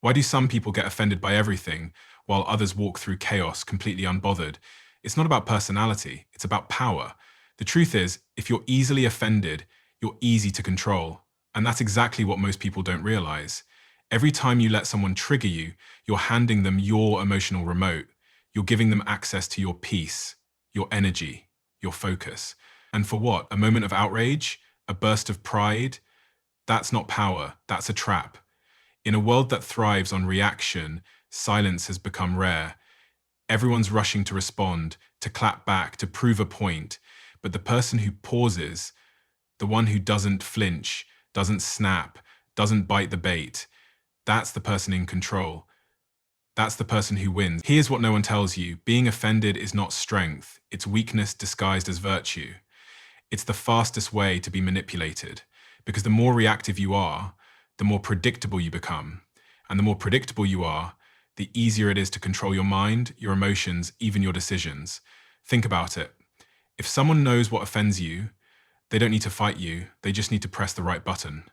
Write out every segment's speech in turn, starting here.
Why do some people get offended by everything while others walk through chaos completely unbothered? It's not about personality, it's about power. The truth is, if you're easily offended, you're easy to control. And that's exactly what most people don't realize. Every time you let someone trigger you, you're handing them your emotional remote. You're giving them access to your peace, your energy, your focus. And for what? A moment of outrage? A burst of pride? That's not power, that's a trap. In a world that thrives on reaction, silence has become rare. Everyone's rushing to respond, to clap back, to prove a point. But the person who pauses, the one who doesn't flinch, doesn't snap, doesn't bite the bait, that's the person in control. That's the person who wins. Here's what no one tells you. Being offended is not strength. It's weakness disguised as virtue. It's the fastest way to be manipulated. Because the more reactive you are, the more predictable you become. And the more predictable you are, the easier it is to control your mind, your emotions, even your decisions. Think about it. If someone knows what offends you, they don't need to fight you, they just need to press the right button.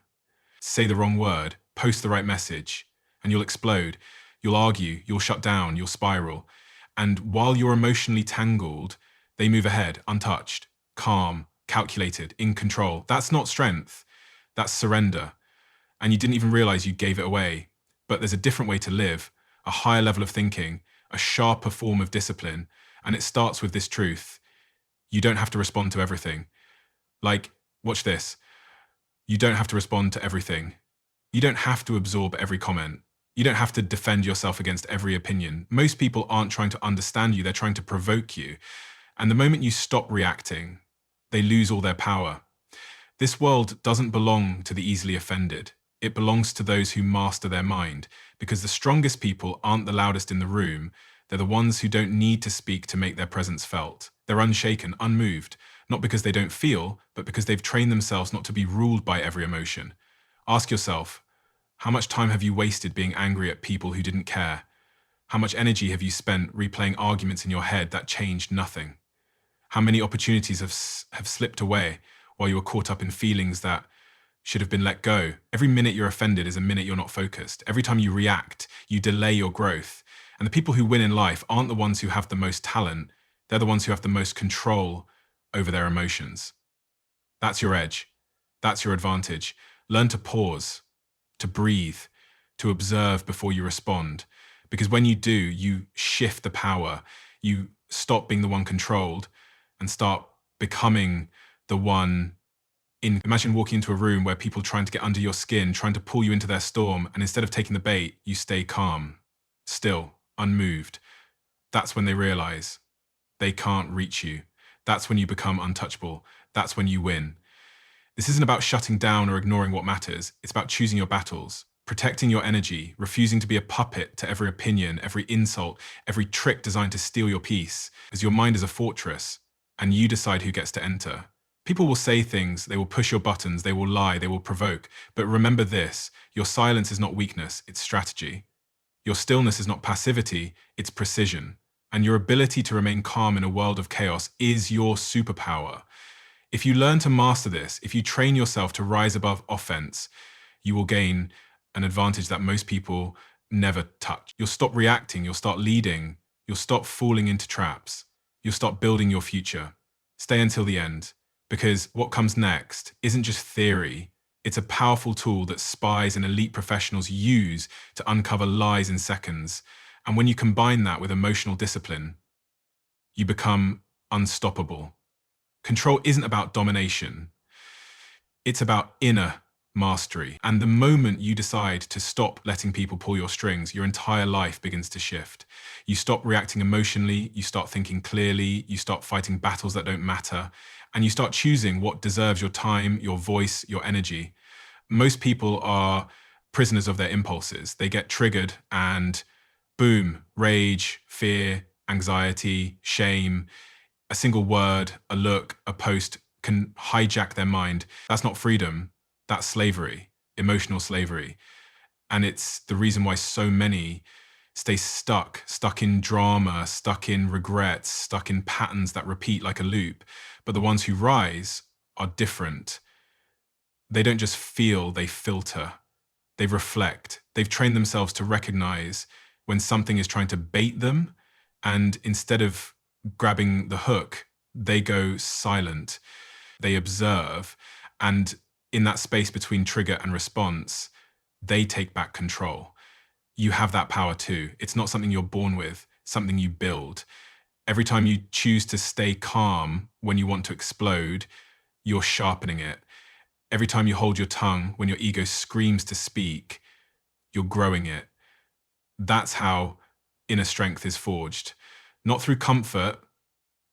Say the wrong word, post the right message, and you'll explode. You'll argue, you'll shut down, you'll spiral. And while you're emotionally tangled, they move ahead, untouched, calm, calculated, in control. That's not strength, that's surrender. And you didn't even realize you gave it away. But there's a different way to live, a higher level of thinking, a sharper form of discipline. And it starts with this truth. You don't have to respond to everything. Like, watch this. You don't have to respond to everything. You don't have to absorb every comment. You don't have to defend yourself against every opinion. Most people aren't trying to understand you, they're trying to provoke you. And the moment you stop reacting, they lose all their power. This world doesn't belong to the easily offended. It belongs to those who master their mind, because the strongest people aren't the loudest in the room. They're the ones who don't need to speak to make their presence felt. They're unshaken, unmoved, not because they don't feel, but because they've trained themselves not to be ruled by every emotion. Ask yourself, how much time have you wasted being angry at people who didn't care? How much energy have you spent replaying arguments in your head that changed nothing? How many opportunities have slipped away while you were caught up in feelings that should have been let go? Every minute you're offended is a minute you're not focused. Every time you react, you delay your growth. And the people who win in life aren't the ones who have the most talent. They're the ones who have the most control over their emotions. That's your edge. That's your advantage. Learn to pause, to breathe, to observe before you respond. Because when you do, you shift the power. You stop being the one controlled and start becoming the one in. Imagine walking into a room where people trying to get under your skin, trying to pull you into their storm, and instead of taking the bait, you stay calm, still, unmoved. That's when they realize they can't reach you. That's when you become untouchable. That's when you win. This isn't about shutting down or ignoring what matters. It's about choosing your battles, protecting your energy, refusing to be a puppet to every opinion, every insult, every trick designed to steal your peace. Because your mind is a fortress, and you decide who gets to enter. People will say things, they will push your buttons, they will lie, they will provoke. But remember this, your silence is not weakness, it's strategy. Your stillness is not passivity, it's precision. And your ability to remain calm in a world of chaos is your superpower. If you learn to master this, if you train yourself to rise above offense, you will gain an advantage that most people never touch. You'll stop reacting, you'll start leading, you'll stop falling into traps, you'll start building your future. Stay until the end, because what comes next isn't just theory, it's a powerful tool that spies and elite professionals use to uncover lies in seconds. And when you combine that with emotional discipline, you become unstoppable. Control isn't about domination. It's about inner mastery. And the moment you decide to stop letting people pull your strings, your entire life begins to shift. You stop reacting emotionally, you start thinking clearly, you start fighting battles that don't matter, and you start choosing what deserves your time, your voice, your energy. Most people are prisoners of their impulses. They get triggered and boom, rage, fear, anxiety, shame. A single word, a look, a post can hijack their mind. That's not freedom, that's slavery, emotional slavery. And it's the reason why so many stay stuck in drama, stuck in regrets, stuck in patterns that repeat like a loop. But the ones who rise are different. They don't just feel, they filter. They reflect. They've trained themselves to recognize when something is trying to bait them, and instead of grabbing the hook, they go silent. They observe, and in that space between trigger and response, they take back control. You have that power too. It's not something you're born with, something you build. Every time you choose to stay calm when you want to explode, you're sharpening it. Every time you hold your tongue when your ego screams to speak, you're growing it. That's how inner strength is forged. Not through comfort,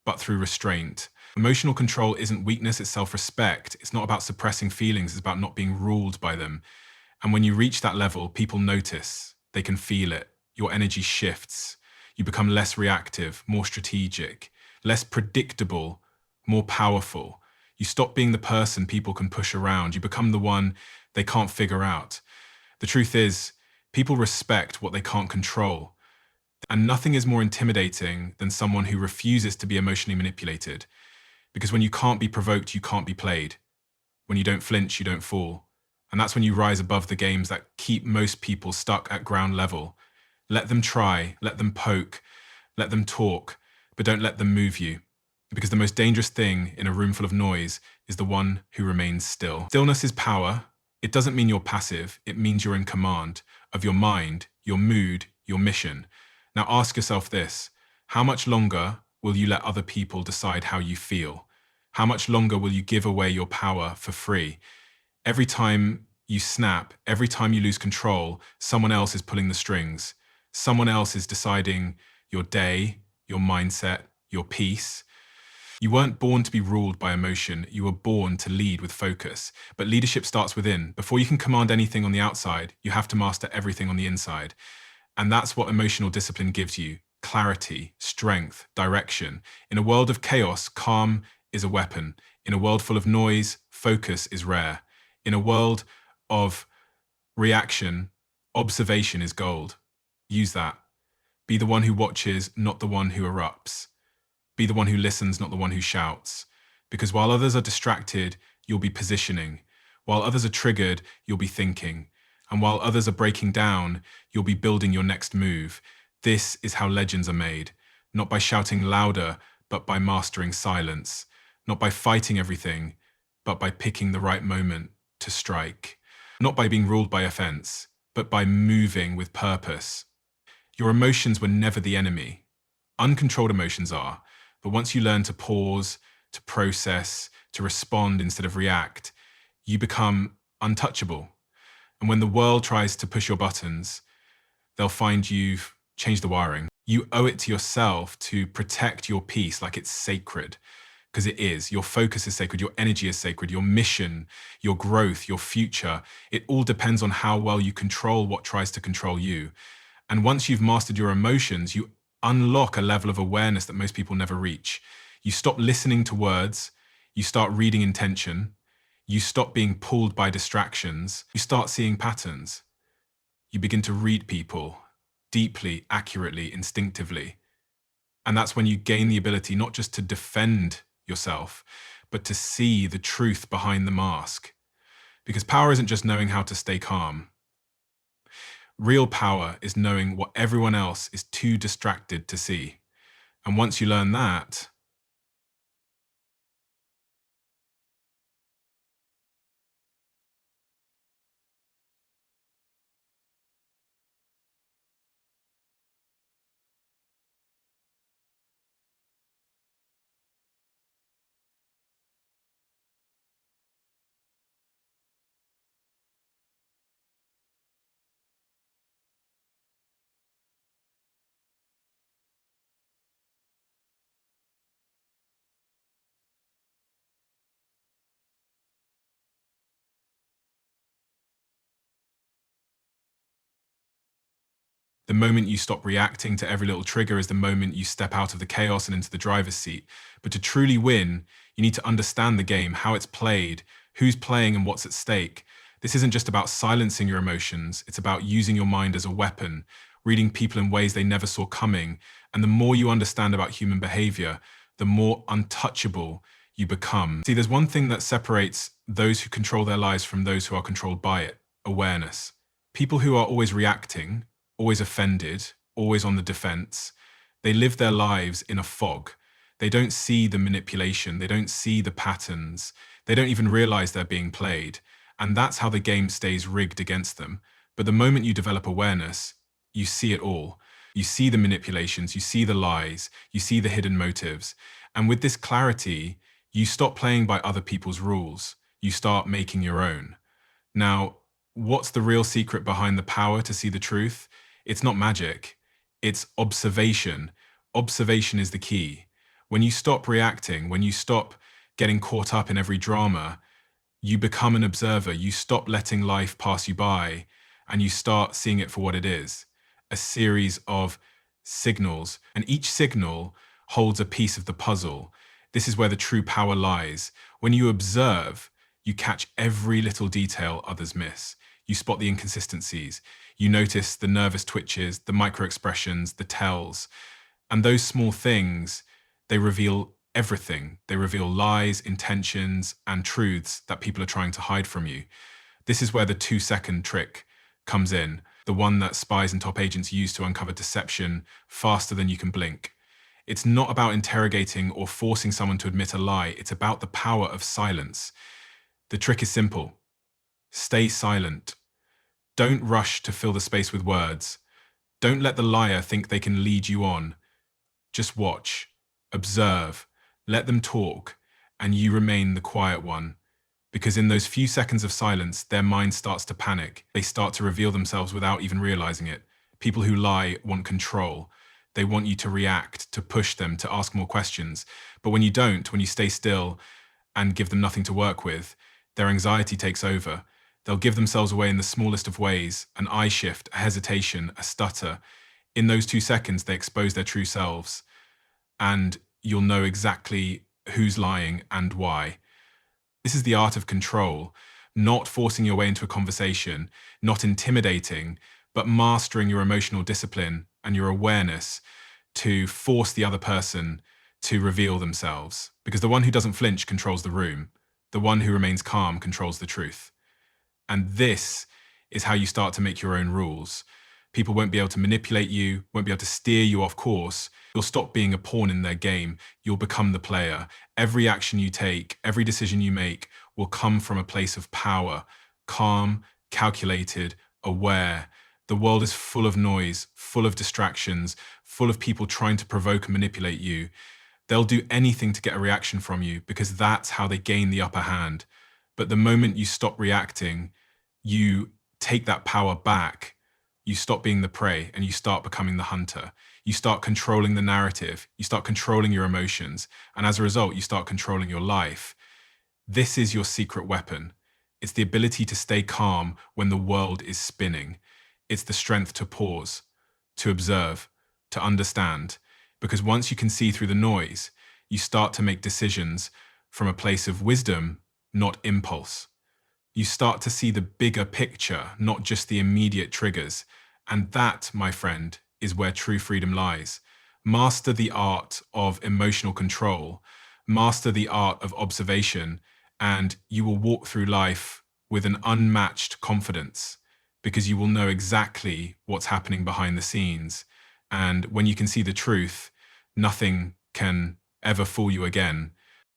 but through restraint. Emotional control isn't weakness, it's self-respect. It's not about suppressing feelings, it's about not being ruled by them. And when you reach that level, people notice, they can feel it. Your energy shifts. You become less reactive, more strategic, less predictable, more powerful. You stop being the person people can push around. You become the one they can't figure out. The truth is, people respect what they can't control. And nothing is more intimidating than someone who refuses to be emotionally manipulated. Because when you can't be provoked, you can't be played. When you don't flinch, you don't fall. And that's when you rise above the games that keep most people stuck at ground level. Let them try, let them poke, let them talk, but don't let them move you. Because the most dangerous thing in a room full of noise is the one who remains still. Stillness is power. It doesn't mean you're passive. It means you're in command of your mind, your mood, your mission. Now ask yourself this: how much longer will you let other people decide how you feel? How much longer will you give away your power for free? Every time you snap, every time you lose control, someone else is pulling the strings. Someone else is deciding your day, your mindset, your peace. You weren't born to be ruled by emotion. You were born to lead with focus. But leadership starts within. Before you can command anything on the outside, you have to master everything on the inside. And that's what emotional discipline gives you: clarity, strength, direction. In a world of chaos, calm is a weapon. In a world full of noise, focus is rare. In a world of reaction, observation is gold. Use that. Be the one who watches, not the one who erupts. Be the one who listens, not the one who shouts. Because while others are distracted, you'll be positioning. While others are triggered, you'll be thinking. And while others are breaking down, you'll be building your next move. This is how legends are made. Not by shouting louder, but by mastering silence. Not by fighting everything, but by picking the right moment to strike. Not by being ruled by offense, but by moving with purpose. Your emotions were never the enemy. Uncontrolled emotions are. But once you learn to pause, to process, to respond instead of react, you become untouchable. And when the world tries to push your buttons, they'll find you've changed the wiring. You owe it to yourself to protect your peace like it's sacred, because it is. Your focus is sacred, your energy is sacred, your mission, your growth, your future. It all depends on how well you control what tries to control you. And once you've mastered your emotions, you unlock a level of awareness that most people never reach. You stop listening to words, you start reading intention, you stop being pulled by distractions, you start seeing patterns. You begin to read people deeply, accurately, instinctively. And that's when you gain the ability not just to defend yourself, but to see the truth behind the mask. Because power isn't just knowing how to stay calm. Real power is knowing what everyone else is too distracted to see. And once you learn that, the moment you stop reacting to every little trigger is the moment you step out of the chaos and into the driver's seat. But to truly win, you need to understand the game, how it's played, who's playing and what's at stake. This isn't just about silencing your emotions, it's about using your mind as a weapon, reading people in ways they never saw coming. And the more you understand about human behavior, the more untouchable you become. See, there's one thing that separates those who control their lives from those who are controlled by it: awareness. People who are always reacting, always offended, always on the defense, they live their lives in a fog. They don't see the manipulation, they don't see the patterns, they don't even realize they're being played. And that's how the game stays rigged against them. But the moment you develop awareness, you see it all. You see the manipulations, you see the lies, you see the hidden motives. And with this clarity, you stop playing by other people's rules. You start making your own. Now, what's the real secret behind the power to see the truth? It's not magic. It's observation. Observation is the key. When you stop reacting, when you stop getting caught up in every drama, you become an observer. You stop letting life pass you by and you start seeing it for what it is, a series of signals. And each signal holds a piece of the puzzle. This is where the true power lies. When you observe, you catch every little detail others miss. You spot the inconsistencies. You notice the nervous twitches, the micro expressions, the tells. And those small things, they reveal everything. They reveal lies, intentions, and truths that people are trying to hide from you. This is where the 2-second trick comes in, the one that spies and top agents use to uncover deception faster than you can blink. It's not about interrogating or forcing someone to admit a lie. It's about the power of silence. The trick is simple. Stay silent. Don't rush to fill the space with words. Don't let the liar think they can lead you on. Just watch, observe, let them talk, and you remain the quiet one. Because in those few seconds of silence, their mind starts to panic. They start to reveal themselves without even realizing it. People who lie want control. They want you to react, to push them, to ask more questions. But when you don't, when you stay still and give them nothing to work with, their anxiety takes over. They'll give themselves away in the smallest of ways, an eye shift, a hesitation, a stutter. In those 2 seconds, they expose their true selves. And you'll know exactly who's lying and why. This is the art of control, not forcing your way into a conversation, not intimidating, but mastering your emotional discipline and your awareness to force the other person to reveal themselves. Because the one who doesn't flinch controls the room. The one who remains calm controls the truth. And this is how you start to make your own rules. People won't be able to manipulate you, won't be able to steer you off course. You'll stop being a pawn in their game. You'll become the player. Every action you take, every decision you make will come from a place of power, calm, calculated, aware. The world is full of noise, full of distractions, full of people trying to provoke and manipulate you. They'll do anything to get a reaction from you because that's how they gain the upper hand. But the moment you stop reacting, you take that power back. You stop being the prey and you start becoming the hunter. You start controlling the narrative. You start controlling your emotions. And as a result, you start controlling your life. This is your secret weapon. It's the ability to stay calm when the world is spinning. It's the strength to pause, to observe, to understand. Because once you can see through the noise, you start to make decisions from a place of wisdom, not impulse. You start to see the bigger picture, not just the immediate triggers. And that, my friend, is where true freedom lies. Master the art of emotional control, master the art of observation, and you will walk through life with an unmatched confidence because you will know exactly what's happening behind the scenes. And when you can see the truth, nothing can ever fool you again